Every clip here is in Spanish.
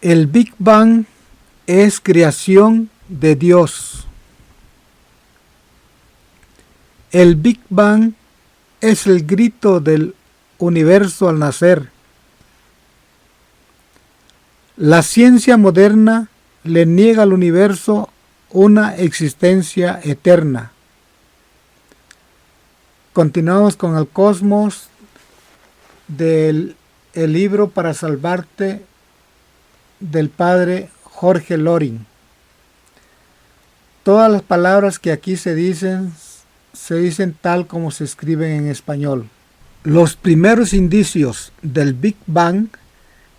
El Big Bang es creación de Dios. El Big Bang es el grito del universo al nacer. La ciencia moderna le niega al universo una existencia eterna. Continuamos con el cosmos del libro Para Salvarte del padre Jorge Loring. Todas las palabras que aquí se dicen tal como se escriben en español. Los primeros indicios del Big Bang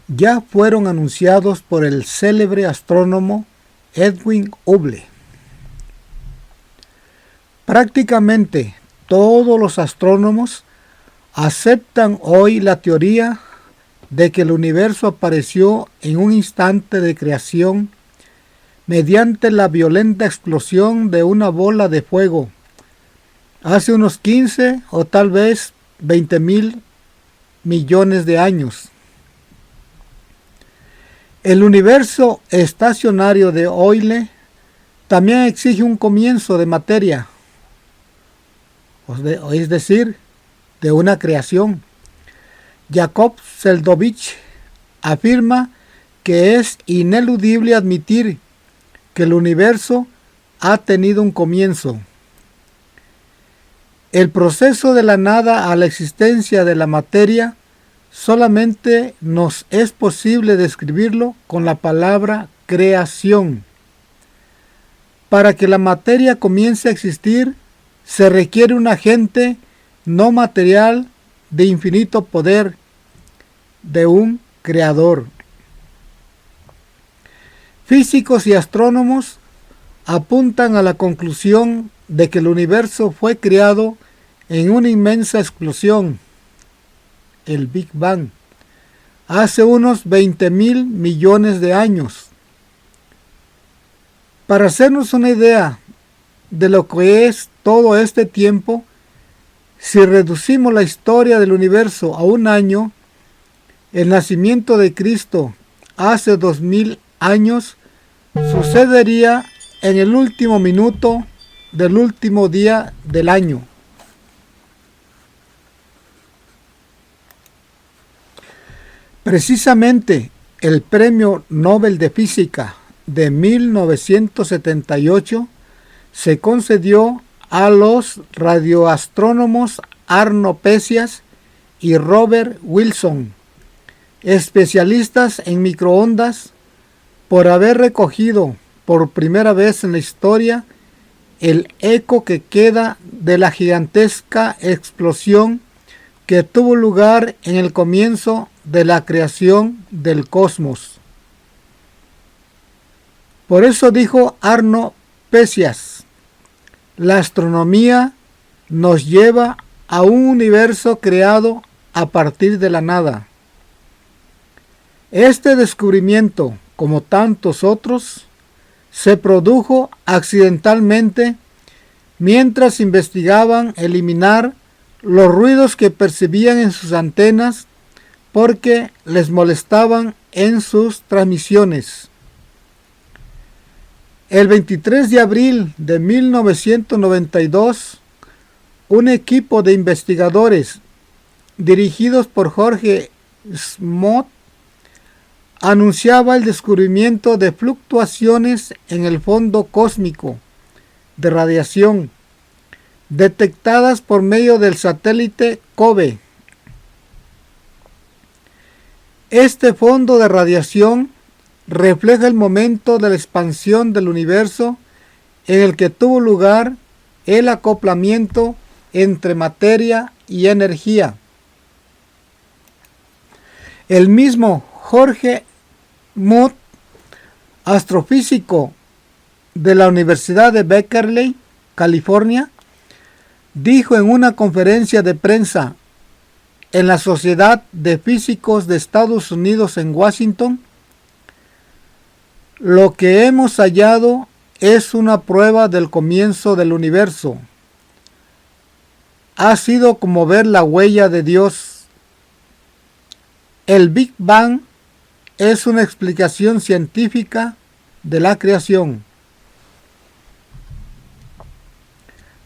ya fueron anunciados por el célebre astrónomo Edwin Hubble. Prácticamente todos los astrónomos aceptan hoy la teoría de que el universo apareció en un instante de creación mediante la violenta explosión de una bola de fuego hace unos 15 o tal vez 20,000 millones de años. El universo estacionario de Euler también exige un comienzo de materia, es decir, de una creación. Jacob Seldovich afirma que es ineludible admitir que el universo ha tenido un comienzo. El proceso de la nada a la existencia de la materia solamente nos es posible describirlo con la palabra creación. Para que la materia comience a existir, se requiere un agente no material de infinito poder, de un creador. Físicos y astrónomos apuntan a la conclusión de que el universo fue creado en una inmensa explosión, el Big Bang, hace unos 20,000 millones de años. Para hacernos una idea de lo que es todo este tiempo, si reducimos la historia del universo a un año, el nacimiento de Cristo hace 2000 años sucedería en el último minuto del último día del año. Precisamente el Premio Nobel de Física de 1978 se concedió a los radioastrónomos Arno Pesias y Robert Wilson, especialistas en microondas, por haber recogido por primera vez en la historia el eco que queda de la gigantesca explosión que tuvo lugar en el comienzo de la creación del cosmos. Por eso dijo Arno Pesias: la astronomía nos lleva a un universo creado a partir de la nada. Este descubrimiento, como tantos otros, se produjo accidentalmente mientras investigaban eliminar los ruidos que percibían en sus antenas porque les molestaban en sus transmisiones. El 23 de abril de 1992, un equipo de investigadores dirigidos por Jorge Smoot anunciaba el descubrimiento de fluctuaciones en el fondo cósmico de radiación detectadas por medio del satélite COBE. Este fondo de radiación refleja el momento de la expansión del universo en el que tuvo lugar el acoplamiento entre materia y energía. El mismo Jorge Smoot, astrofísico de la Universidad de Berkeley, California, dijo en una conferencia de prensa en la Sociedad de Físicos de Estados Unidos en Washington: lo que hemos hallado es una prueba del comienzo del universo. Ha sido como ver la huella de Dios. El Big Bang es una explicación científica de la creación.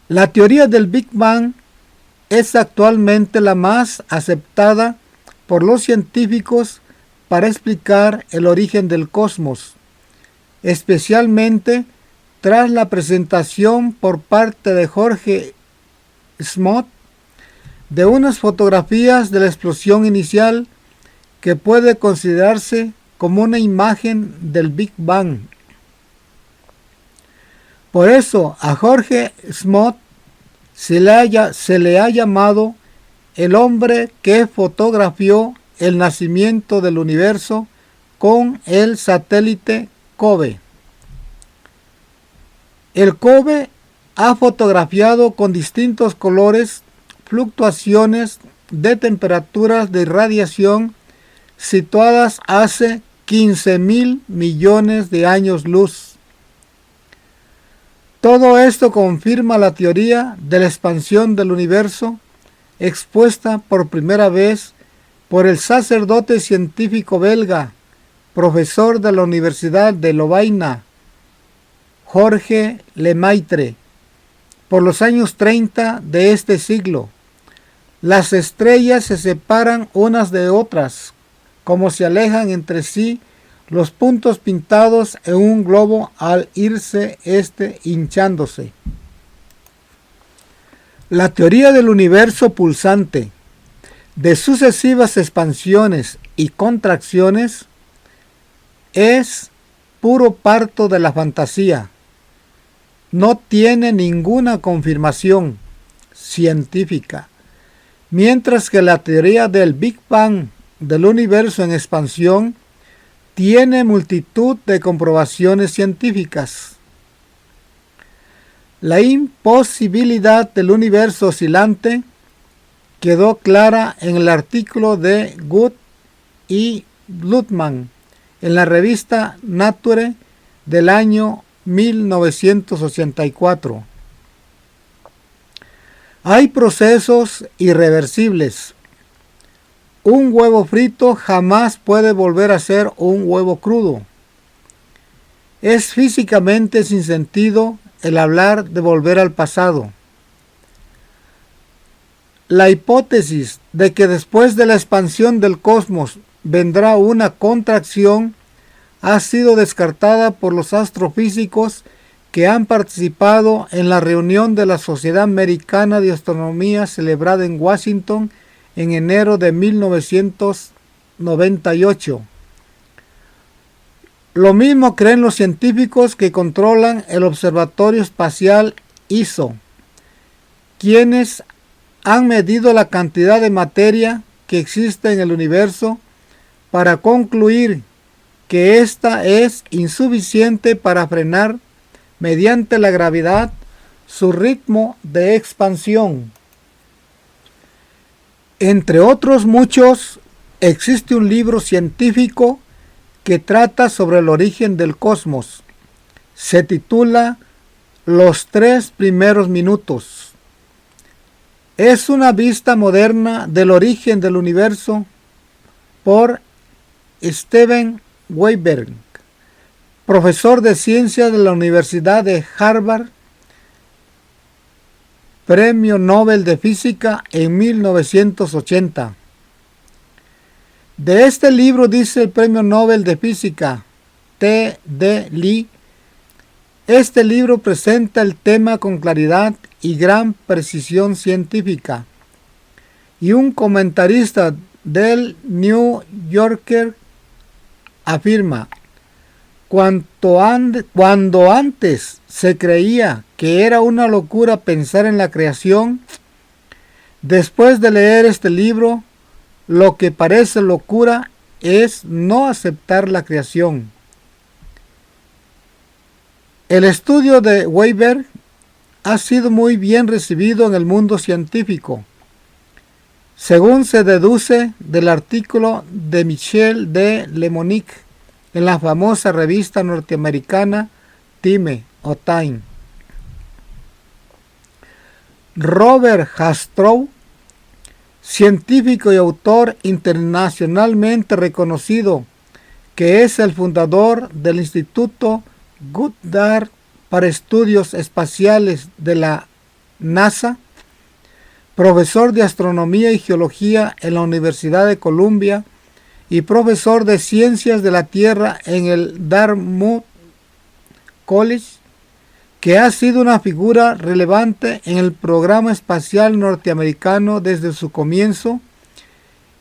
La teoría del Big Bang es actualmente la más aceptada por los científicos para explicar el origen del cosmos, especialmente tras la presentación por parte de Jorge Smoot de unas fotografías de la explosión inicial que puede considerarse como una imagen del Big Bang. Por eso a Jorge Smoot se le ha llamado el hombre que fotografió el nacimiento del universo con el satélite COBE. El COBE ha fotografiado con distintos colores fluctuaciones de temperaturas de irradiación situadas hace 15.000 millones de años luz. Todo esto confirma la teoría de la expansión del universo expuesta por primera vez por el sacerdote científico belga, profesor de la Universidad de Lovaina, Jorge Lemaitre, por los años 30 de este siglo. Las estrellas se separan unas de otras, como se alejan entre sí los puntos pintados en un globo al irse hinchándose. La teoría del universo pulsante, de sucesivas expansiones y contracciones, es puro parto de la fantasía. No tiene ninguna confirmación científica, mientras que la teoría del Big Bang del universo en expansión tiene multitud de comprobaciones científicas. La imposibilidad del universo oscilante quedó clara en el artículo de Good y Blutman en la revista Nature del año 1984. Hay procesos irreversibles. Un huevo frito jamás puede volver a ser un huevo crudo. Es físicamente sin sentido el hablar de volver al pasado. La hipótesis de que después de la expansión del cosmos vendrá una contracción ha sido descartada por los astrofísicos que han participado en la reunión de la Sociedad Americana de Astronomía celebrada en Washington en enero de 1998. Lo mismo creen los científicos que controlan el Observatorio Espacial ISO, quienes han medido la cantidad de materia que existe en el universo para concluir que ésta es insuficiente para frenar mediante la gravedad su ritmo de expansión. Entre otros muchos, existe un libro científico que trata sobre el origen del cosmos. Se titula Los 3 primeros minutos. Es una vista moderna del origen del universo por Steven Weinberg, profesor de ciencias de la Universidad de Harvard, Premio Nobel de Física en 1980. De este libro dice el Premio Nobel de Física T.D. Lee: este libro presenta el tema con claridad y gran precisión científica. Y un comentarista del New Yorker afirma: cuando antes se creía que era una locura pensar en la creación, después de leer este libro, lo que parece locura es no aceptar la creación. El estudio de Weinberg ha sido muy bien recibido en el mundo científico, según se deduce del artículo de Michel de Lemonique en la famosa revista norteamericana Time o Time. Robert Jastrow, científico y autor internacionalmente reconocido que es el fundador del Instituto Goddard para Estudios Espaciales de la NASA, profesor de Astronomía y Geología en la Universidad de Columbia y profesor de Ciencias de la Tierra en el Dartmouth College, que ha sido una figura relevante en el programa espacial norteamericano desde su comienzo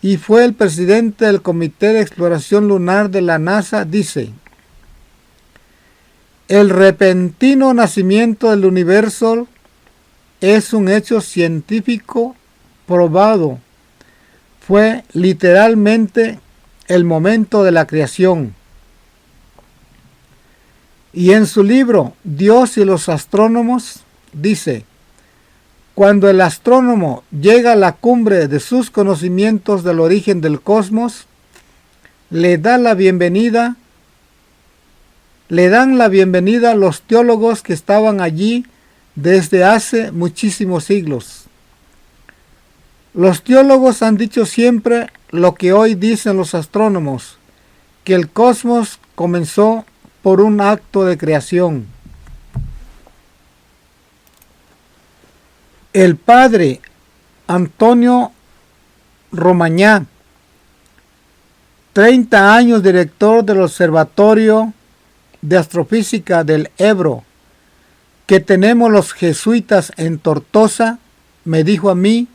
y fue el presidente del Comité de Exploración Lunar de la NASA, dice: el repentino nacimiento del universo es un hecho científico probado. Fue literalmente el momento de la creación. Y en su libro Dios y los astrónomos dice: cuando el astrónomo llega a la cumbre de sus conocimientos del origen del cosmos, le dan la bienvenida los teólogos que estaban allí desde hace muchísimos siglos. Los teólogos han dicho siempre lo que hoy dicen los astrónomos, que el cosmos comenzó por un acto de creación. El padre Antonio Romañá, 30 años director del Observatorio de Astrofísica del Ebro, que tenemos los jesuitas en Tortosa, me dijo a mí,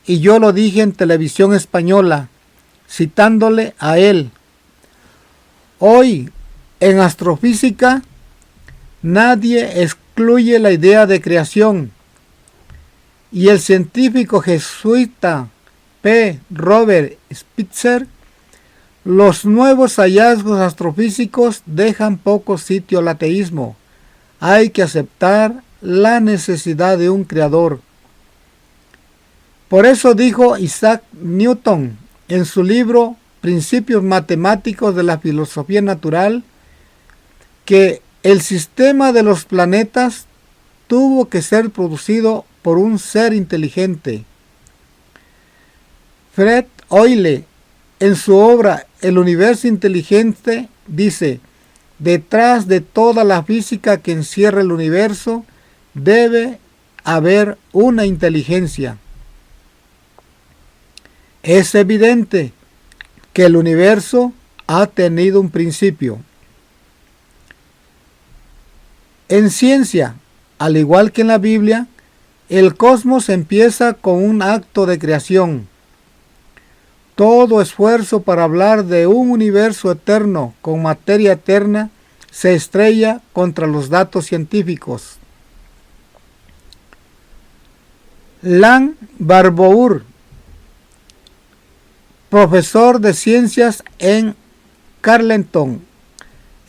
y yo lo dije en televisión española, citándole a él: hoy, en astrofísica, nadie excluye la idea de creación, y el científico jesuita P. Robert Spitzer, los nuevos hallazgos astrofísicos dejan poco sitio al ateísmo. Hay que aceptar la necesidad de un creador. Por eso dijo Isaac Newton en su libro Principios Matemáticos de la Filosofía Natural que el sistema de los planetas tuvo que ser producido por un ser inteligente. Fred Hoyle, en su obra El universo inteligente, dice: detrás de toda la física que encierra el universo debe haber una inteligencia. Es evidente que el universo ha tenido un principio. En ciencia, al igual que en la Biblia, el cosmos empieza con un acto de creación. Todo esfuerzo para hablar de un universo eterno con materia eterna se estrella contra los datos científicos. Lan Barbour, profesor de ciencias en Carleton,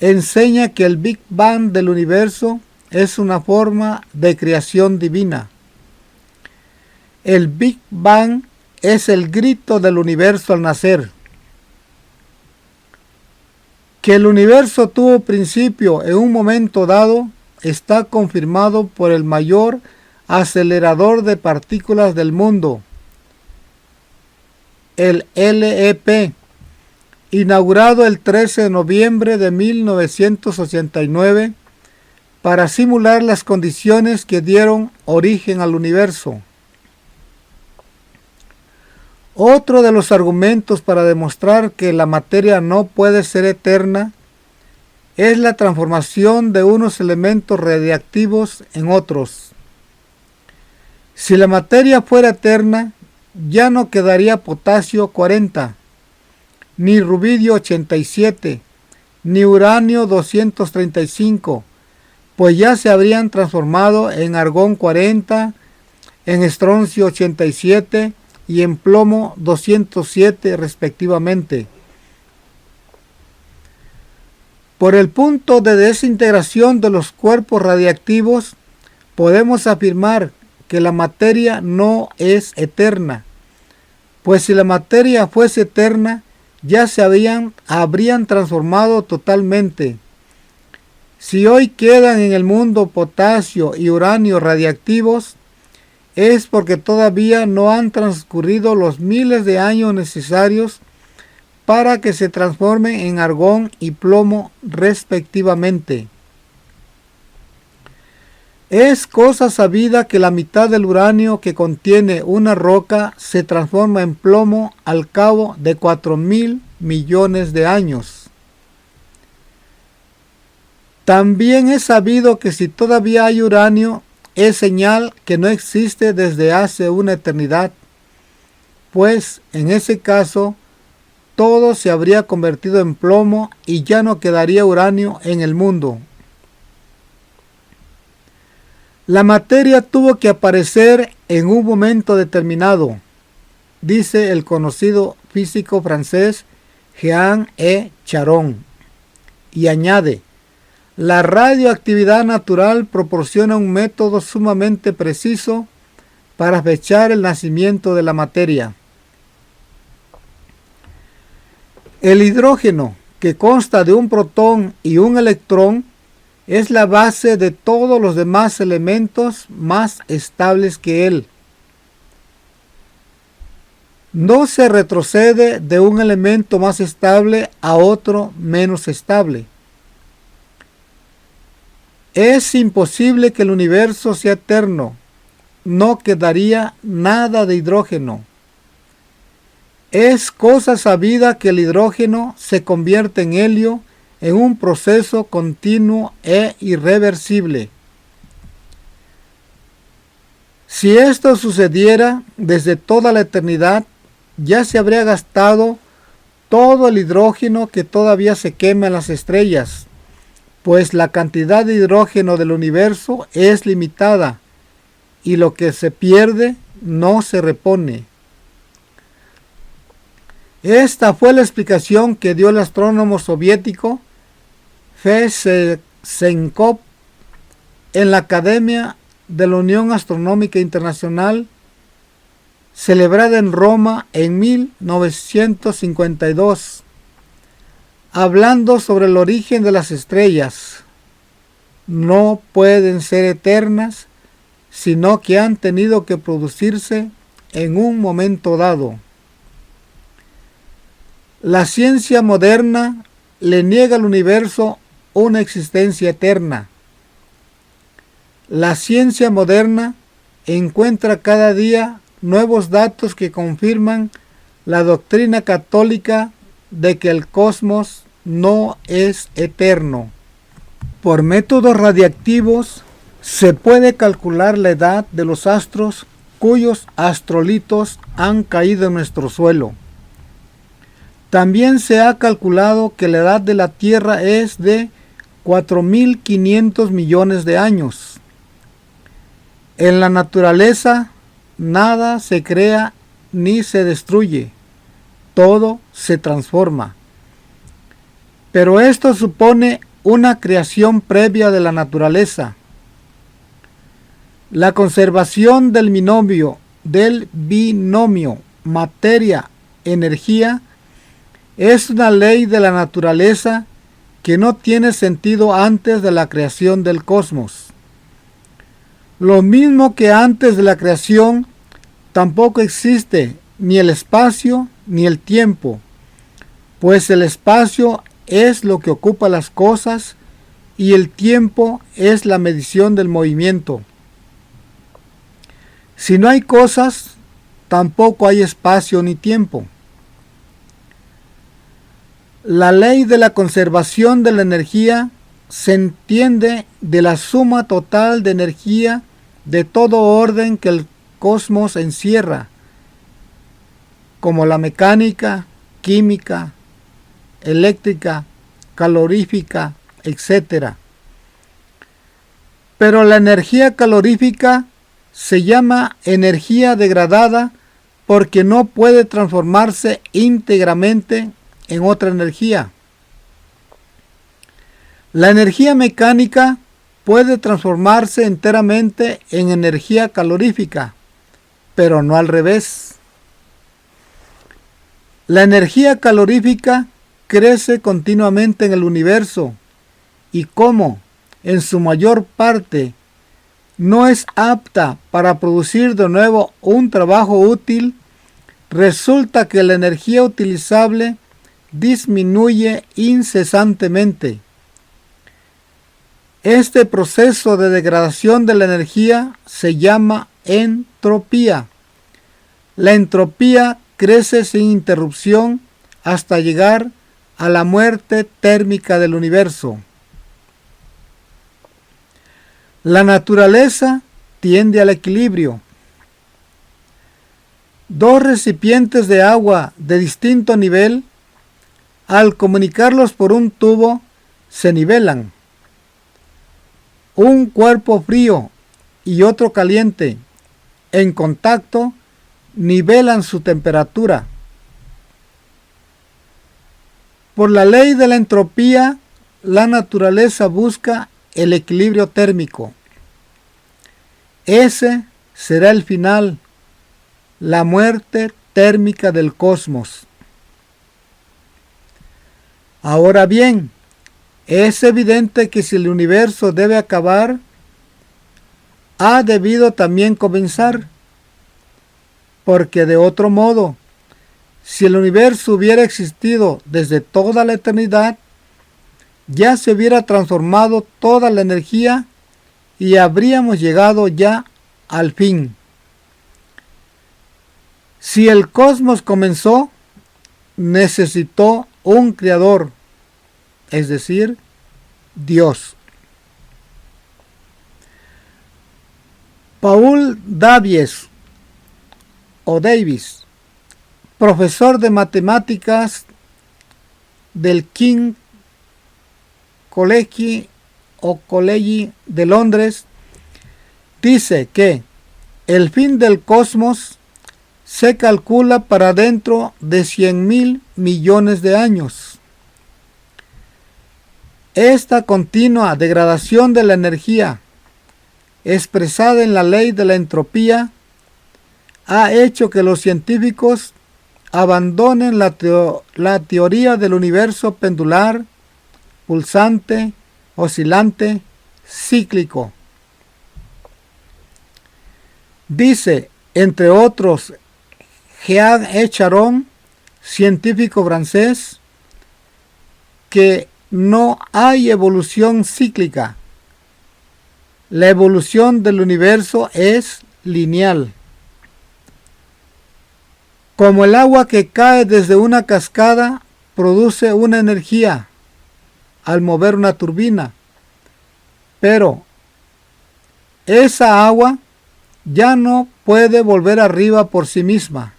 enseña que el Big Bang del universo es una forma de creación divina. El Big Bang es el grito del universo al nacer. Que el universo tuvo principio en un momento dado está confirmado por el mayor acelerador de partículas del mundo, el LEP, inaugurado el 13 de noviembre de 1989 para simular las condiciones que dieron origen al universo. Otro de los argumentos para demostrar que la materia no puede ser eterna es la transformación de unos elementos radiactivos en otros. Si la materia fuera eterna, ya no quedaría potasio 40, ni rubidio 87, ni uranio 235, pues ya se habrían transformado en argón 40, en estroncio 87 y en plomo 207 respectivamente. Por el punto de desintegración de los cuerpos radiactivos, podemos afirmar que la materia no es eterna, pues si la materia fuese eterna, ya se habrían transformado totalmente. Si hoy quedan en el mundo potasio y uranio radiactivos, es porque todavía no han transcurrido los miles de años necesarios para que se transformen en argón y plomo respectivamente. Es cosa sabida que la mitad del uranio que contiene una roca se transforma en plomo al cabo de 4.000 millones de años. También es sabido que si todavía hay uranio, es señal que no existe desde hace una eternidad, pues en ese caso todo se habría convertido en plomo y ya no quedaría uranio en el mundo. La materia tuvo que aparecer en un momento determinado, dice el conocido físico francés Jean-E Charron, y añade: la radioactividad natural proporciona un método sumamente preciso para fechar el nacimiento de la materia. El hidrógeno, que consta de un protón y un electrón, es la base de todos los demás elementos más estables que él. No se retrocede de un elemento más estable a otro menos estable. Es imposible que el universo sea eterno. No quedaría nada de hidrógeno. Es cosa sabida que el hidrógeno se convierte en helio en un proceso continuo e irreversible. Si esto sucediera desde toda la eternidad, ya se habría gastado todo el hidrógeno que todavía se quema en las estrellas, pues la cantidad de hidrógeno del universo es limitada y lo que se pierde no se repone. Esta fue la explicación que dio el astrónomo soviético Fesenkov en la Academia de la Unión Astronómica Internacional, celebrada en Roma en 1952, hablando sobre el origen de las estrellas. No pueden ser eternas, sino que han tenido que producirse en un momento dado. La ciencia moderna le niega al universo una existencia eterna. La ciencia moderna encuentra cada día nuevos datos que confirman la doctrina católica de que el cosmos no es eterno. Por métodos radiactivos se puede calcular la edad de los astros cuyos astrolitos han caído en nuestro suelo. También se ha calculado que la edad de la Tierra es de 4.500 millones de años. En la naturaleza nada se crea ni se destruye, todo se transforma. Pero esto supone una creación previa de la naturaleza. La conservación del binomio materia-energía es una ley de la naturaleza que no tiene sentido antes de la creación del cosmos. Lo mismo que antes de la creación, tampoco existe ni el espacio ni el tiempo, pues el espacio es lo que ocupa las cosas y el tiempo es la medición del movimiento. Si no hay cosas, tampoco hay espacio ni tiempo. La ley de la conservación de la energía se entiende de la suma total de energía de todo orden que el cosmos encierra, como la mecánica, química, eléctrica, calorífica, etc. Pero la energía calorífica se llama energía degradada porque no puede transformarse íntegramente en otra energía. La energía mecánica puede transformarse enteramente en energía calorífica, pero no al revés. La energía calorífica crece continuamente en el universo y como en su mayor parte no es apta para producir de nuevo un trabajo útil, resulta que la energía utilizable disminuye incesantemente. Este proceso de degradación de la energía se llama entropía. La entropía crece sin interrupción hasta llegar a la muerte térmica del universo. La naturaleza tiende al equilibrio. Dos recipientes de agua de distinto nivel, al comunicarlos por un tubo, se nivelan. Un cuerpo frío y otro caliente, en contacto, nivelan su temperatura. Por la ley de la entropía, la naturaleza busca el equilibrio térmico. Ese será el final, la muerte térmica del cosmos. Ahora bien, es evidente que si el universo debe acabar, ha debido también comenzar, porque de otro modo, si el universo hubiera existido desde toda la eternidad, ya se hubiera transformado toda la energía y habríamos llegado ya al fin. Si el cosmos comenzó, necesitó un creador, es decir, Dios. Paul Davies o Davis, profesor de matemáticas del King's College de Londres, dice que el fin del cosmos se calcula para dentro de 100.000 millones de años. Esta continua degradación de la energía, expresada en la ley de la entropía, ha hecho que los científicos abandonen la teoría del universo pendular, pulsante, oscilante, cíclico. Dice, entre otros, Jean Echaron, científico francés, que no hay evolución cíclica. La evolución del universo es lineal. Como el agua que cae desde una cascada produce una energía al mover una turbina, pero esa agua ya no puede volver arriba por sí misma.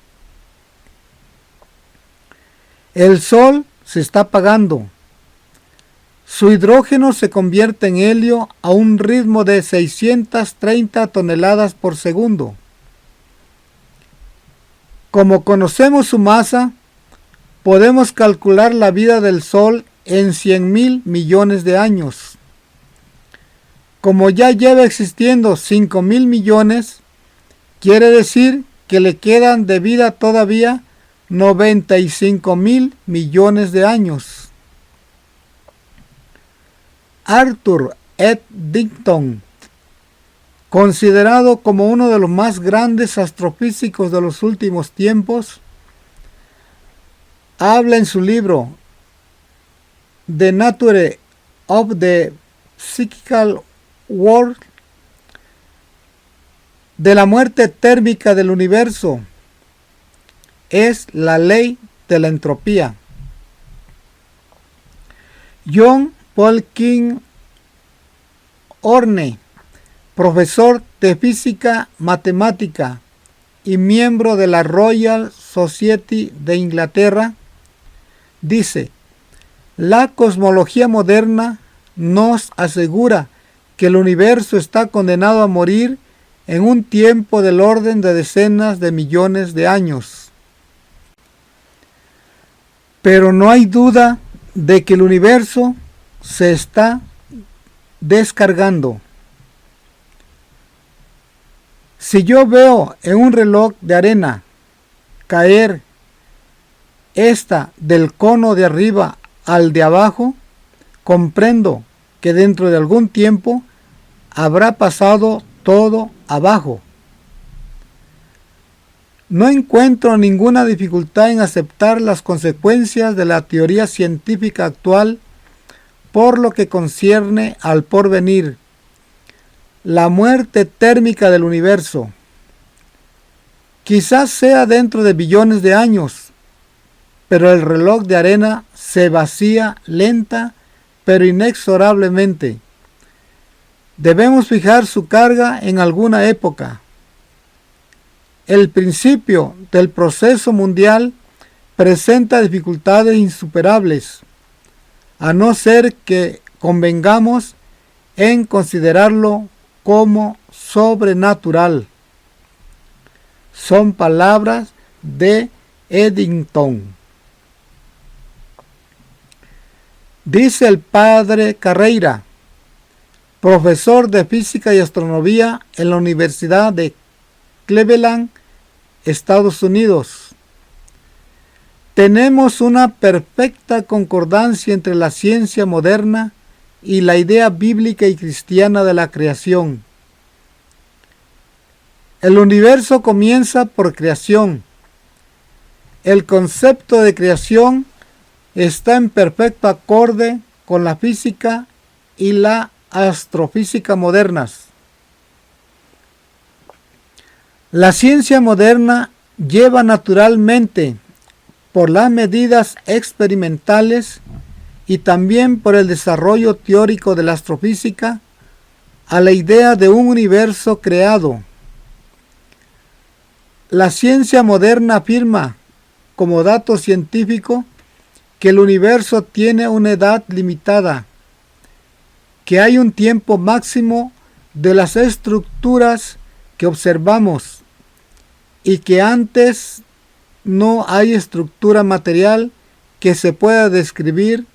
El sol se está apagando. Su hidrógeno se convierte en helio a un ritmo de 630 toneladas por segundo. Como conocemos su masa, podemos calcular la vida del Sol en 100.000 millones de años. Como ya lleva existiendo 5.000 millones, quiere decir que le quedan de vida todavía 95.000 millones de años. Arthur Eddington, considerado como uno de los más grandes astrofísicos de los últimos tiempos, habla en su libro The Nature of the Psychical World de la muerte térmica del universo. Es la ley de la entropía. John Polkin Orne, profesor de física matemática y miembro de la Royal Society de Inglaterra, dice: la cosmología moderna nos asegura que el universo está condenado a morir en un tiempo del orden de decenas de millones de años. Pero no hay duda de que el universo se está descargando. Si yo veo en un reloj de arena caer esta del cono de arriba al de abajo, comprendo que dentro de algún tiempo habrá pasado todo abajo. No encuentro ninguna dificultad en aceptar las consecuencias de la teoría científica actual por lo que concierne al porvenir, la muerte térmica del universo. Quizás sea dentro de billones de años, pero el reloj de arena se vacía lenta pero inexorablemente. Debemos fijar su carga en alguna época. El principio del proceso mundial presenta dificultades insuperables, a no ser que convengamos en considerarlo como sobrenatural. Son palabras de Eddington. Dice el padre Carreira, profesor de física y astronomía en la Universidad de Cleveland, Estados Unidos. Tenemos una perfecta concordancia entre la ciencia moderna y la idea bíblica y cristiana de la creación. El universo comienza por creación. El concepto de creación está en perfecto acorde con la física y la astrofísica modernas. La ciencia moderna lleva naturalmente por las medidas experimentales y también por el desarrollo teórico de la astrofísica a la idea de un universo creado. La ciencia moderna afirma, como dato científico, que el universo tiene una edad limitada, que hay un tiempo máximo de las estructuras que observamos y que antes no hay estructura material que se pueda describir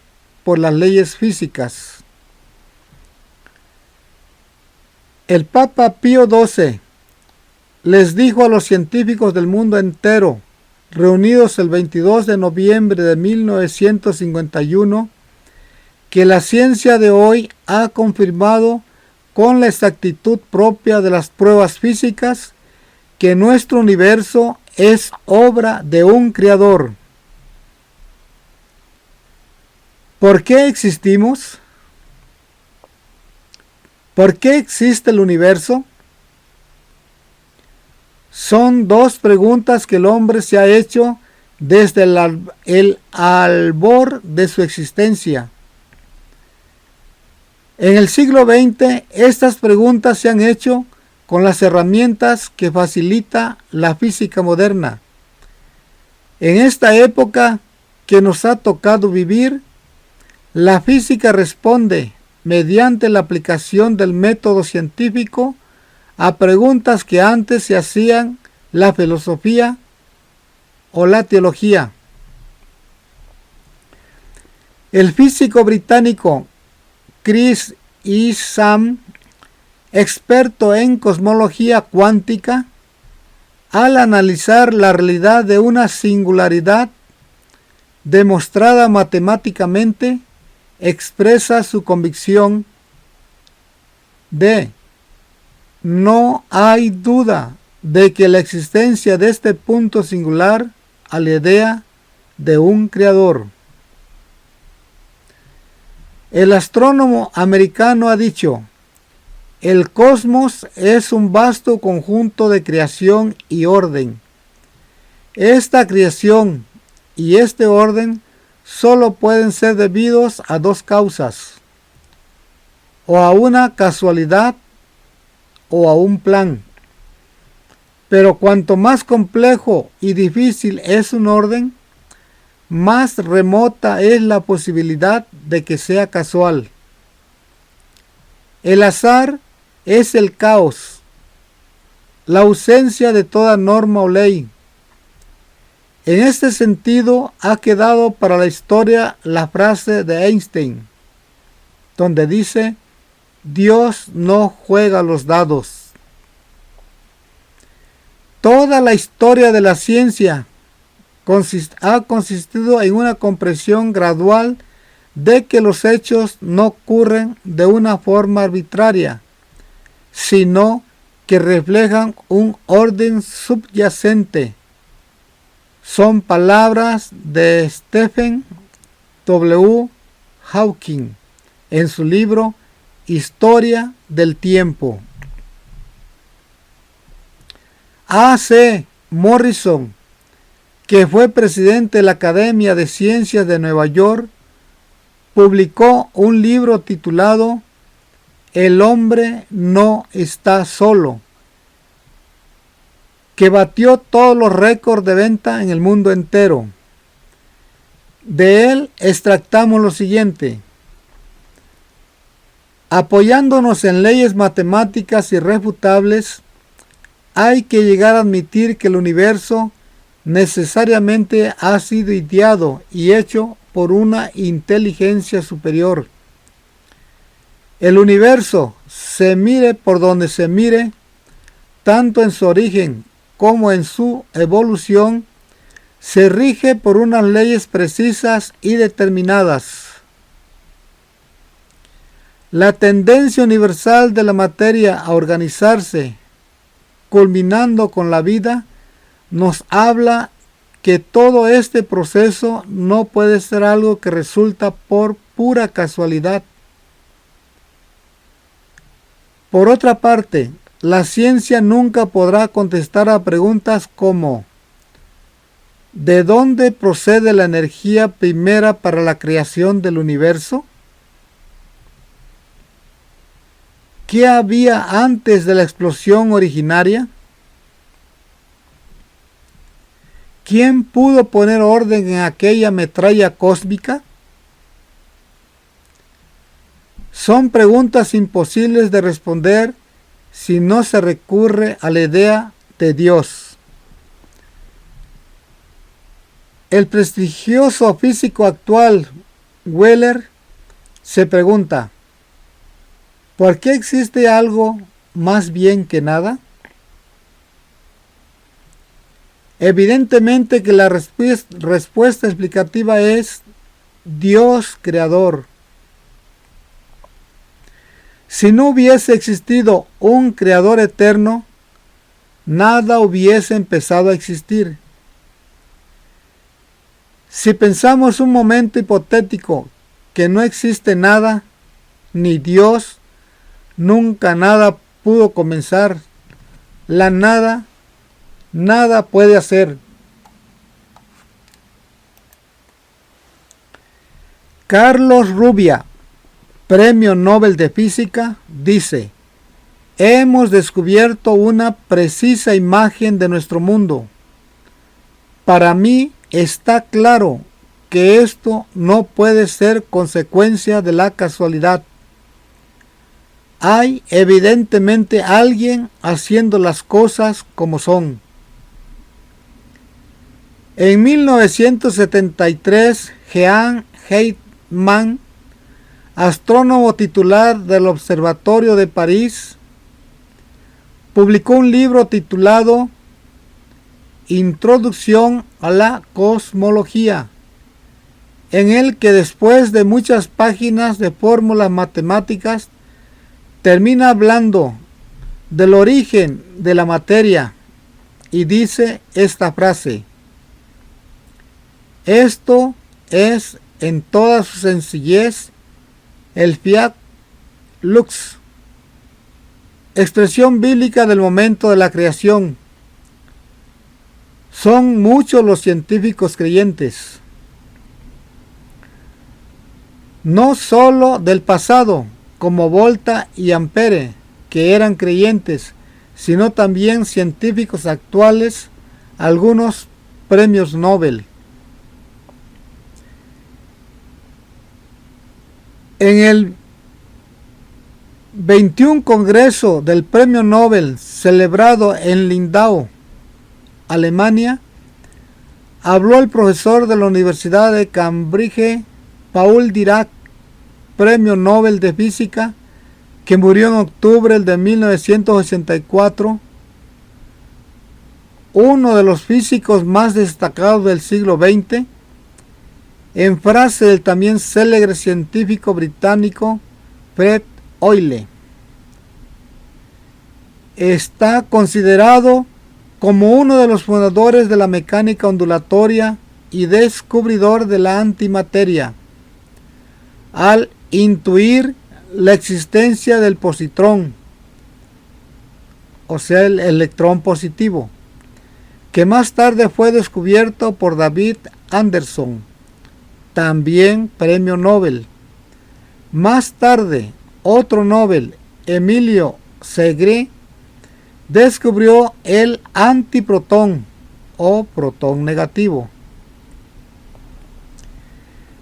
por las leyes físicas. El Papa Pío XII les dijo a los científicos del mundo entero, reunidos el 22 de noviembre de 1951, que la ciencia de hoy ha confirmado con la exactitud propia de las pruebas físicas que nuestro universo es obra de un creador. ¿Por qué existimos? ¿Por qué existe el universo? Son dos preguntas que el hombre se ha hecho desde el albor de su existencia. En el siglo XX, estas preguntas se han hecho con las herramientas que facilita la física moderna. En esta época que nos ha tocado vivir, la física responde, mediante la aplicación del método científico, a preguntas que antes se hacían la filosofía o la teología. El físico británico Chris Isham, experto en cosmología cuántica, al analizar la realidad de una singularidad demostrada matemáticamente, expresa su convicción de: no hay duda de que la existencia de este punto singular a la idea de un creador. El astrónomo americano ha dicho: el cosmos es un vasto conjunto de creación y orden. Esta creación y este orden solo pueden ser debidos a dos causas: o a una casualidad o a un plan. Pero cuanto más complejo y difícil es un orden, más remota es la posibilidad de que sea casual. El azar es el caos, la ausencia de toda norma o ley. En este sentido ha quedado para la historia la frase de Einstein, donde dice: Dios no juega los dados. Toda la historia de la ciencia ha consistido en una comprensión gradual de que los hechos no ocurren de una forma arbitraria, sino que reflejan un orden subyacente son palabras de Stephen W. Hawking en su libro Historia del Tiempo. A.C. Morrison, que fue presidente de la Academia de Ciencias de Nueva York, publicó un libro titulado El hombre no está solo, que batió todos los récords de venta en el mundo entero. De él extractamos lo siguiente: apoyándonos en leyes matemáticas irrefutables, hay que llegar a admitir que el universo necesariamente ha sido ideado y hecho por una inteligencia superior. El universo, se mire por donde se mire, tanto en su origen como en su evolución, se rige por unas leyes precisas y determinadas. La tendencia universal de la materia a organizarse, culminando con la vida, nos habla que todo este proceso no puede ser algo que resulta por pura casualidad. Por otra parte, la ciencia nunca podrá contestar a preguntas como: ¿de dónde procede la energía primera para la creación del universo? ¿Qué había antes de la explosión originaria? ¿Quién pudo poner orden en aquella metralla cósmica? Son preguntas imposibles de responder si no se recurre a la idea de Dios. El prestigioso físico actual, Wheeler, se pregunta: ¿por qué existe algo más bien que nada? Evidentemente que la respuesta explicativa es Dios creador. Si no hubiese existido un creador eterno, nada hubiese empezado a existir. Si pensamos un momento hipotético que no existe nada, ni Dios, nunca nada pudo comenzar. La nada puede hacer. Carlos Rubia, Premio Nobel de Física, dice: hemos descubierto una precisa imagen de nuestro mundo. Para mí está claro que esto no puede ser consecuencia de la casualidad. Hay evidentemente alguien haciendo las cosas como son. En 1973, Jean Heitmann, astrónomo titular del Observatorio de París, publicó un libro titulado Introducción a la Cosmología, en el que después de muchas páginas de fórmulas matemáticas termina hablando del origen de la materia y dice esta frase: esto es en toda su sencillez el fiat lux, expresión bíblica del momento de la creación. Son muchos los científicos creyentes, no solo del pasado, como Volta y Ampere, que eran creyentes, sino también científicos actuales, algunos premios Nobel. En el 21 Congreso del Premio Nobel, celebrado en Lindau, Alemania, habló el profesor de la Universidad de Cambridge, Paul Dirac, Premio Nobel de Física, que murió en octubre de 1984, uno de los físicos más destacados del siglo XX, en frase del también célebre científico británico Fred Hoyle. Está considerado como uno de los fundadores de la mecánica ondulatoria y descubridor de la antimateria, al intuir la existencia del positrón, o sea, el electrón positivo, que más tarde fue descubierto por David Anderson, también premio Nobel. Más tarde, otro Nobel, Emilio Segre, descubrió el antiprotón o protón negativo.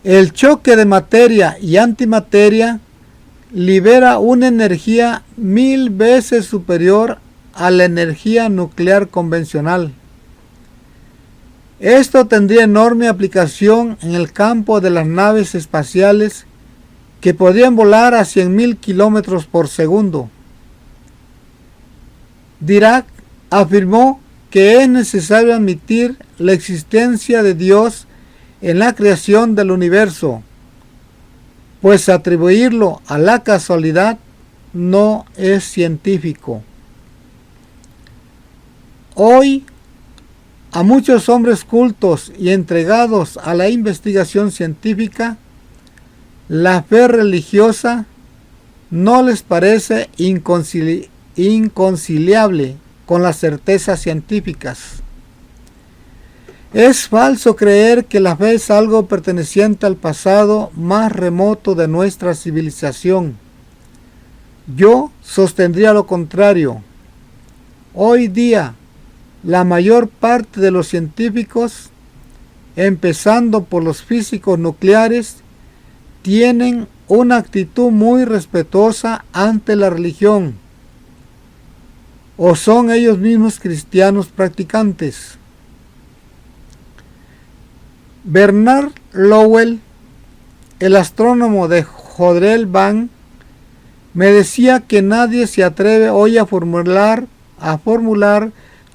El choque de materia y antimateria libera una energía 1000 veces superior a la energía nuclear convencional. Esto tendría enorme aplicación en el campo de las naves espaciales que podrían volar a 100.000 kilómetros por segundo. Dirac afirmó que es necesario admitir la existencia de Dios en la creación del universo, pues atribuirlo a la casualidad no es científico. Hoy, a muchos hombres cultos y entregados a la investigación científica, la fe religiosa no les parece inconciliable con las certezas científicas. Es falso creer que la fe es algo perteneciente al pasado más remoto de nuestra civilización. Yo sostendría lo contrario. Hoy día, la mayor parte de los científicos, empezando por los físicos nucleares, tienen una actitud muy respetuosa ante la religión, o son ellos mismos cristianos practicantes. Bernard Lowell, el astrónomo de Jodrell-Bank, me decía que nadie se atreve hoy a formular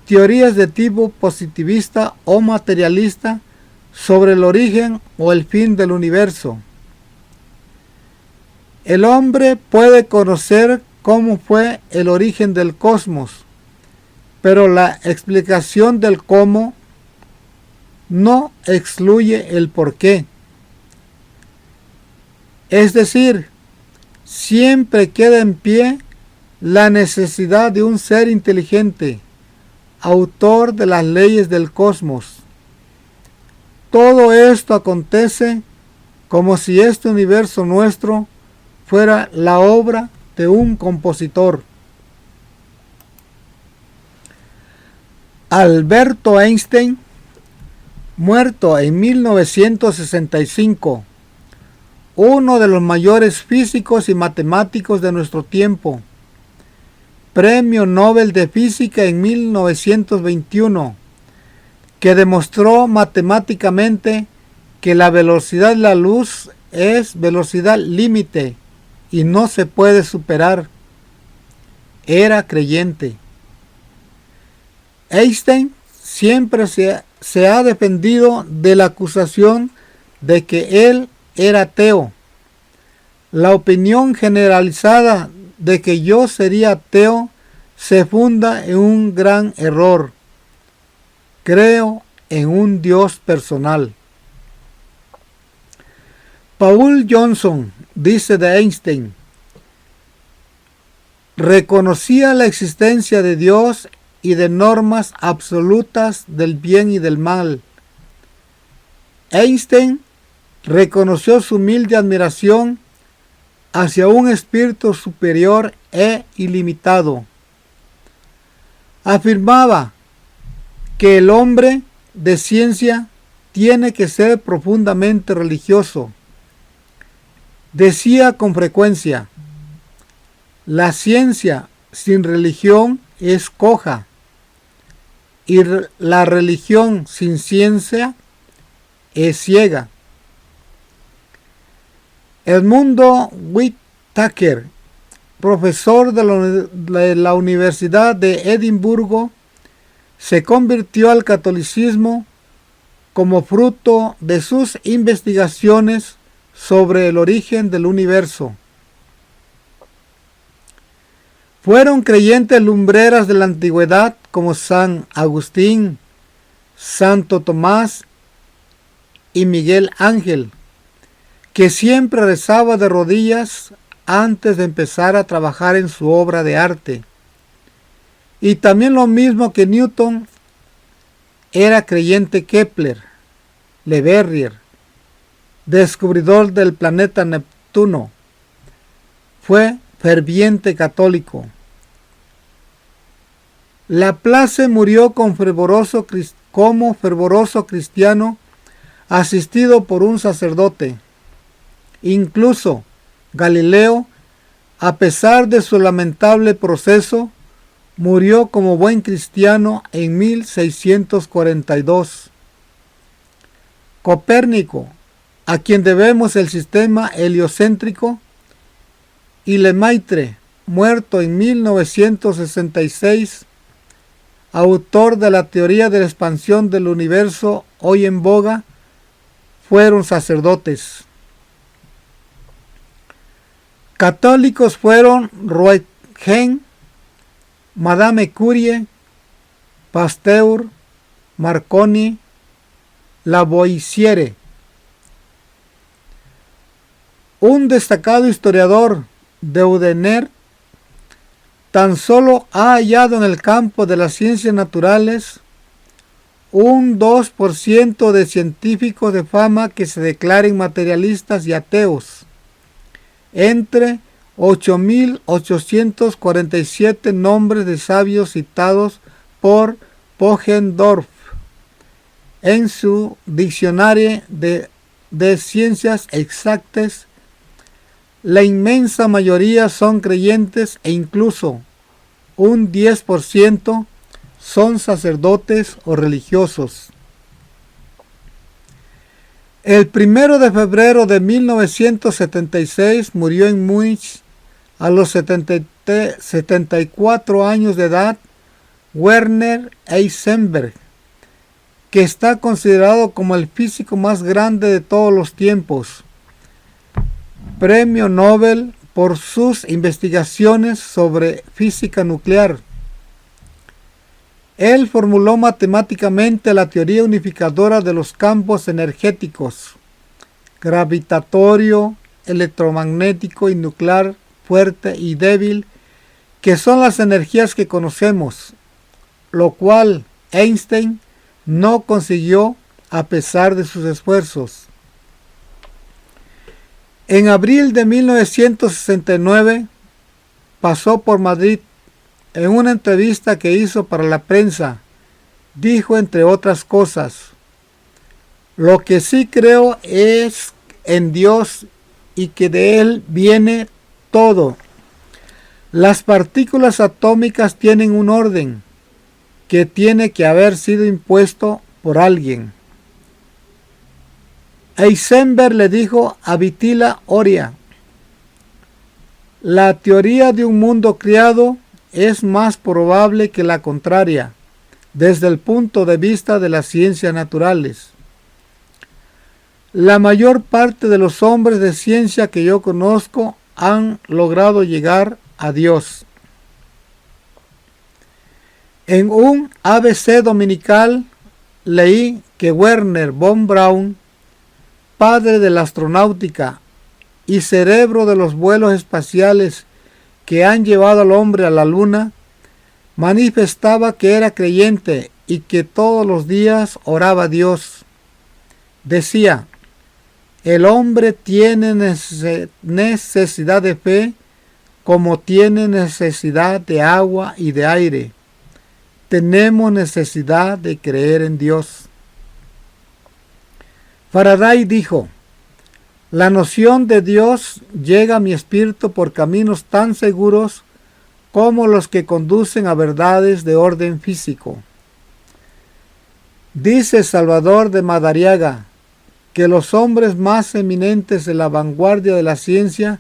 teorías de tipo positivista o materialista sobre el origen o el fin del universo. El hombre puede conocer cómo fue el origen del cosmos, pero la explicación del cómo no excluye el por qué. Es decir, siempre queda en pie la necesidad de un ser inteligente, autor de las leyes del cosmos. Todo esto acontece como si este universo nuestro fuera la obra de un compositor. Alberto Einstein, muerto en 1965, uno de los mayores físicos y matemáticos de nuestro tiempo, Premio Nobel de Física en 1921, que demostró matemáticamente que la velocidad de la luz es velocidad límite y no se puede superar. Era creyente. Einstein siempre se ha defendido de la acusación de que él era ateo. La opinión generalizada de que yo sería ateo se funda en un gran error. Creo en un Dios personal. Paul Johnson dice de Einstein: reconocía la existencia de Dios y de normas absolutas del bien y del mal. Einstein reconoció su humilde admiración hacia un espíritu superior e ilimitado. Afirmaba que el hombre de ciencia tiene que ser profundamente religioso. Decía con frecuencia: la ciencia sin religión es coja, y la religión sin ciencia es ciega. Edmundo Whittaker, profesor de la Universidad de Edimburgo, se convirtió al catolicismo como fruto de sus investigaciones sobre el origen del universo. Fueron creyentes lumbreras de la antigüedad como San Agustín, Santo Tomás y Miguel Ángel, que siempre rezaba de rodillas antes de empezar a trabajar en su obra de arte. Y también lo mismo que Newton, era creyente Kepler, Le Verrier, descubridor del planeta Neptuno. Fue ferviente católico. Laplace murió como fervoroso cristiano, asistido por un sacerdote. Incluso Galileo, a pesar de su lamentable proceso, murió como buen cristiano en 1642. Copérnico, a quien debemos el sistema heliocéntrico, y Lemaitre, muerto en 1966, autor de la teoría de la expansión del universo hoy en boga, fueron sacerdotes. Católicos fueron Roentgen, Madame Curie, Pasteur, Marconi, Lavoisier. Un destacado historiador, Deudener, tan solo ha hallado en el campo de las ciencias naturales un 2% de científicos de fama que se declaren materialistas y ateos, entre 8.847 nombres de sabios citados por Poggendorff en su diccionario de ciencias exactas. La inmensa mayoría son creyentes e incluso un 10% son sacerdotes o religiosos. El 1 de febrero de 1976 murió en Múnich a los 74 años de edad Werner Heisenberg, que está considerado como el físico más grande de todos los tiempos. Premio Nobel por sus investigaciones sobre física nuclear. Él formuló matemáticamente la teoría unificadora de los campos energéticos, gravitatorio, electromagnético y nuclear, fuerte y débil, que son las energías que conocemos, lo cual Einstein no consiguió a pesar de sus esfuerzos. En abril de 1969 pasó por Madrid. En una entrevista que hizo para la prensa, dijo entre otras cosas: lo que sí creo es en Dios y que de Él viene todo. Las partículas atómicas tienen un orden que tiene que haber sido impuesto por alguien. Heisenberg le dijo a Vitila Oria: la teoría de un mundo creado es más probable que la contraria, desde el punto de vista de las ciencias naturales. La mayor parte de los hombres de ciencia que yo conozco han logrado llegar a Dios. En un ABC dominical leí que Wernher von Braun, padre de la astronáutica y cerebro de los vuelos espaciales que han llevado al hombre a la luna, manifestaba que era creyente y que todos los días oraba a Dios. Decía: el hombre tiene necesidad de fe como tiene necesidad de agua y de aire. Tenemos necesidad de creer en Dios. Faraday dijo: la noción de Dios llega a mi espíritu por caminos tan seguros como los que conducen a verdades de orden físico. Dice Salvador de Madariaga que los hombres más eminentes de la vanguardia de la ciencia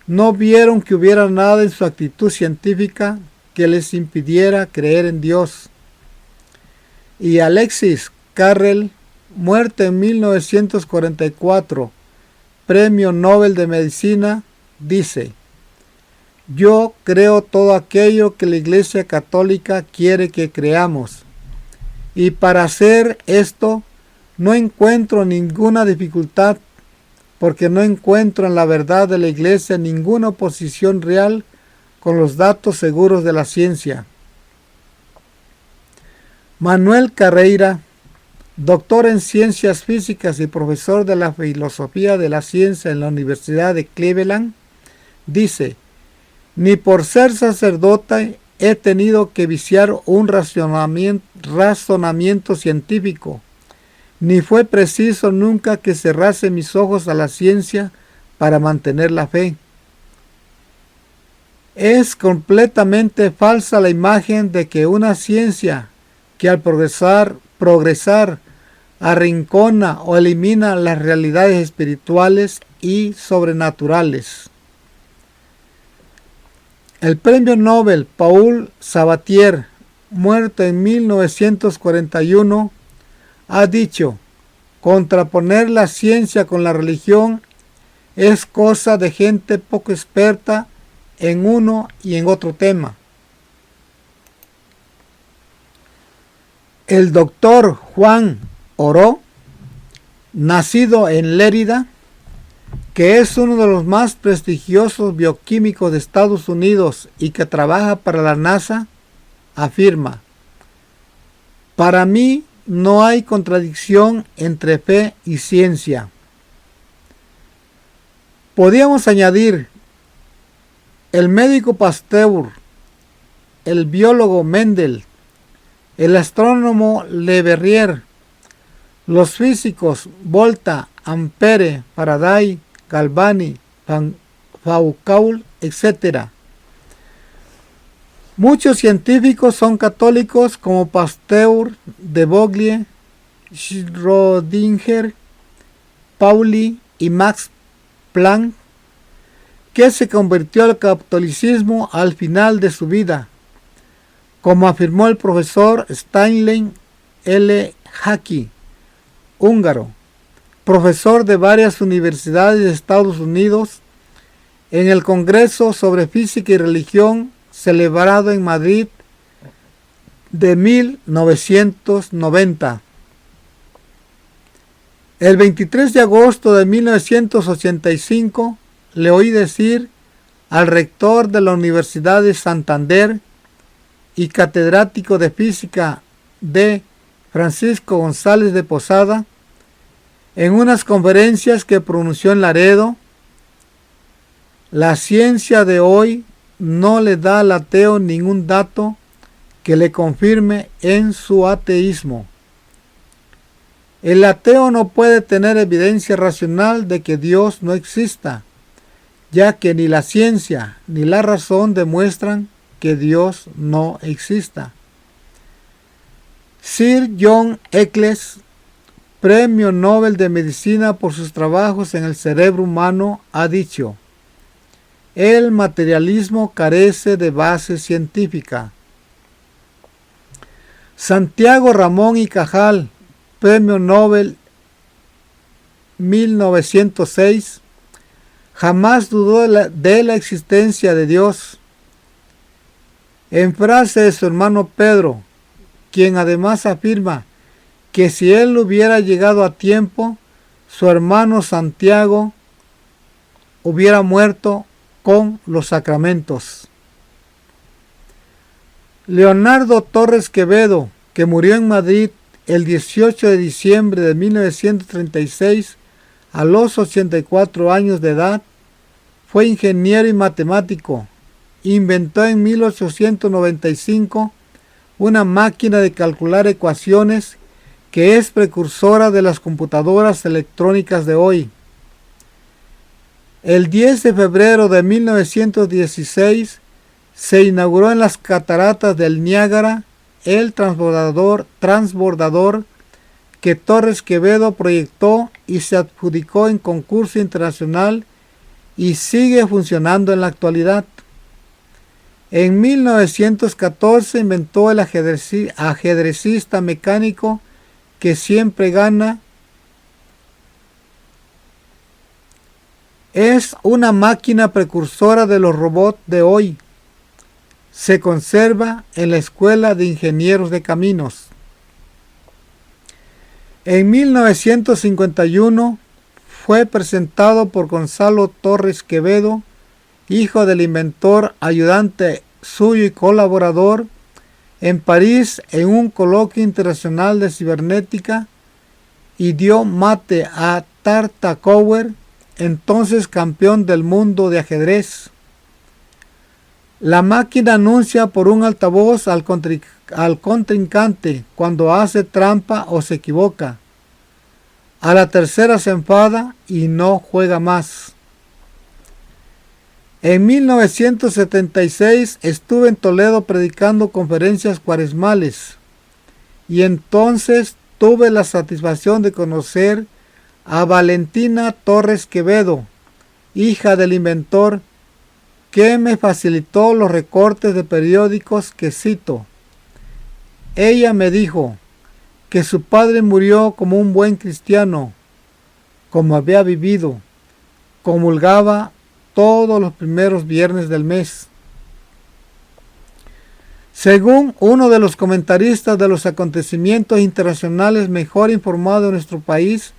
no vieron que hubiera nada en su actitud científica que les impidiera creer en Dios. Y Alexis Carrel, muerto en 1944, Premio Nobel de Medicina, dice: Yo creo todo aquello que la Iglesia Católica quiere que creamos. Y para hacer esto no encuentro ninguna dificultad, porque no encuentro en la verdad de la Iglesia ninguna oposición real con los datos seguros de la ciencia. Manuel Carreira, doctor en ciencias físicas y profesor de la filosofía de la ciencia en la Universidad de Cleveland, dice: ni por ser sacerdote he tenido que viciar un razonamiento científico, ni fue preciso nunca que cerrase mis ojos a la ciencia para mantener la fe. Es completamente falsa la imagen de que una ciencia que al progresar arrincona o elimina las realidades espirituales y sobrenaturales. El premio Nobel Paul Sabatier, muerto en 1941, ha dicho: contraponer la ciencia con la religión es cosa de gente poco experta en uno y en otro tema. El doctor Juan Oró, nacido en Lérida, que es uno de los más prestigiosos bioquímicos de Estados Unidos y que trabaja para la NASA, afirma: para mí no hay contradicción entre fe y ciencia. Podríamos añadir: el médico Pasteur, el biólogo Mendel, el astrónomo Le Verrier, los físicos Volta, Ampere, Faraday, Galvani, Foucault, etc. Muchos científicos son católicos como Pasteur, de Broglie, Schrödinger, Pauli y Max Planck, que se convirtió al catolicismo al final de su vida, como afirmó el profesor Stanley L. Haki, húngaro, profesor de varias universidades de Estados Unidos, en el Congreso sobre Física y Religión celebrado en Madrid de 1990. El 23 de agosto de 1985 le oí decir al rector de la Universidad de Santander y catedrático de Física de Francisco González de Posada, en unas conferencias que pronunció en Laredo: la ciencia de hoy no le da al ateo ningún dato que le confirme en su ateísmo. El ateo no puede tener evidencia racional de que Dios no exista, ya que ni la ciencia ni la razón demuestran que Dios no exista. Sir John Eccles, Premio Nobel de Medicina por sus trabajos en el cerebro humano, ha dicho: el materialismo carece de base científica. Santiago Ramón y Cajal, Premio Nobel 1906, jamás dudó de la existencia de Dios. En frase de su hermano Pedro, quien además afirma que si él hubiera llegado a tiempo, su hermano Santiago hubiera muerto con los sacramentos. Leonardo Torres Quevedo, que murió en Madrid el 18 de diciembre de 1936 a los 84 años de edad, fue ingeniero y matemático. Inventó en 1895 una máquina de calcular ecuaciones que es precursora de las computadoras electrónicas de hoy. El 10 de febrero de 1916 se inauguró en las cataratas del Niágara el transbordador que Torres Quevedo proyectó y se adjudicó en concurso internacional y sigue funcionando en la actualidad. En 1914 inventó el ajedrecista mecánico que siempre gana Es una máquina precursora de los robots de hoy. Se conserva en la Escuela de Ingenieros de Caminos. En 1951 fue presentado por Gonzalo Torres Quevedo, hijo del inventor, ayudante suyo y colaborador, en París en un coloquio internacional de cibernética, y dio mate a Tartakower, entonces campeón del mundo de ajedrez. La máquina anuncia por un altavoz al contrincante cuando hace trampa o se equivoca. A la tercera se enfada y no juega más. En 1976 estuve en Toledo predicando conferencias cuaresmales y entonces tuve la satisfacción de conocer a Valentina Torres Quevedo, hija del inventor, que me facilitó los recortes de periódicos que cito. Ella me dijo que su padre murió como un buen cristiano, como había vivido, comulgaba todos los primeros viernes del mes. Según uno de los comentaristas de los acontecimientos internacionales mejor informado de nuestro país,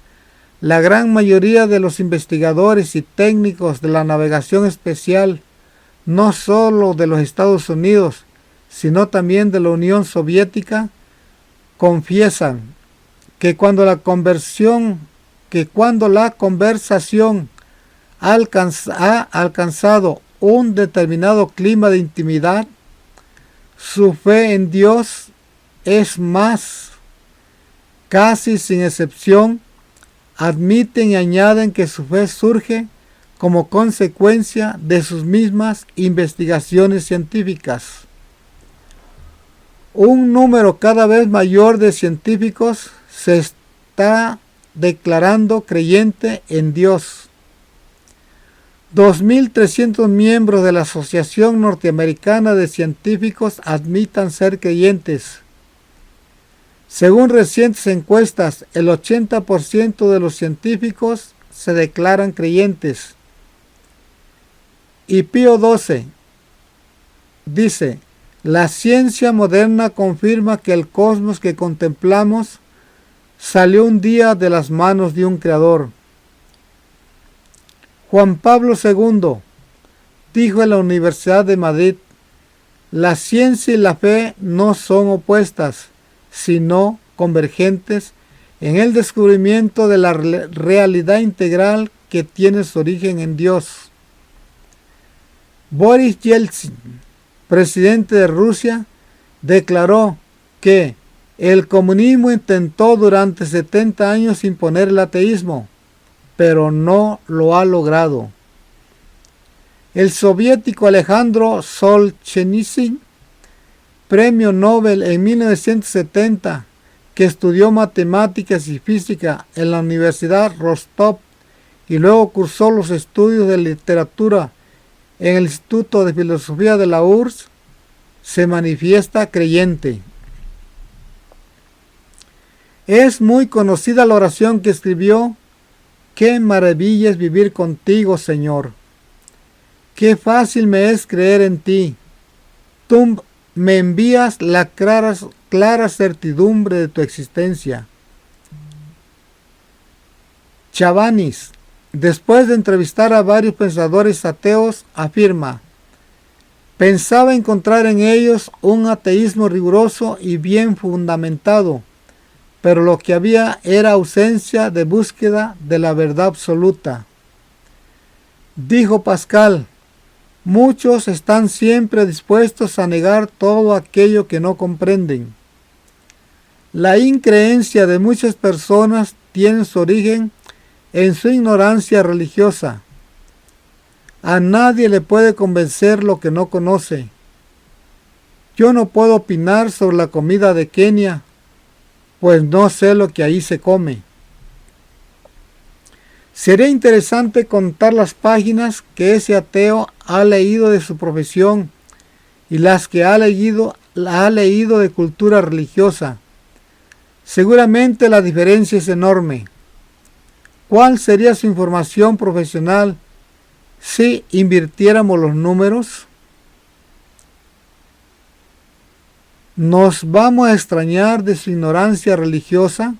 la gran mayoría de los investigadores y técnicos de la navegación espacial, no solo de los Estados Unidos, sino también de la Unión Soviética, confiesan que cuando la conversación ha alcanzado un determinado clima de intimidad, su fe en Dios es más. Casi sin excepción, admiten y añaden que su fe surge como consecuencia de sus mismas investigaciones científicas. Un número cada vez mayor de científicos se está declarando creyente en Dios. 2.300 miembros de la Asociación Norteamericana de Científicos admitan ser creyentes. Según recientes encuestas, el 80% de los científicos se declaran creyentes. Y Pío XII dice: la ciencia moderna confirma que el cosmos que contemplamos salió un día de las manos de un creador. Juan Pablo II dijo en la Universidad de Madrid: la ciencia y la fe no son opuestas, sino convergentes en el descubrimiento de la realidad integral que tiene su origen en Dios. Boris Yeltsin, presidente de Rusia, declaró que el comunismo intentó durante 70 años imponer el ateísmo, pero no lo ha logrado. El soviético Alejandro Solzhenitsyn, premio Nobel en 1970, que estudió matemáticas y física en la Universidad Rostov y luego cursó los estudios de literatura en el Instituto de Filosofía de la URSS, se manifiesta creyente. Es muy conocida la oración que escribió: qué maravilla es vivir contigo, Señor. Qué fácil me es creer en ti. Tú me envías la clara certidumbre de tu existencia. Chavanis, después de entrevistar a varios pensadores ateos, afirma: pensaba encontrar en ellos un ateísmo riguroso y bien fundamentado, pero lo que había era ausencia de búsqueda de la verdad absoluta. Dijo Pascal: muchos están siempre dispuestos a negar todo aquello que no comprenden. La increencia de muchas personas tiene su origen en su ignorancia religiosa. A nadie le puede convencer lo que no conoce. Yo no puedo opinar sobre la comida de Kenia, pues no sé lo que ahí se come. Sería interesante contar las páginas que ese ateo ha leído de su profesión y las que ha leído de cultura religiosa. Seguramente la diferencia es enorme. ¿Cuál sería su información profesional Si invirtiéramos los números, nos vamos a extrañar de su ignorancia religiosa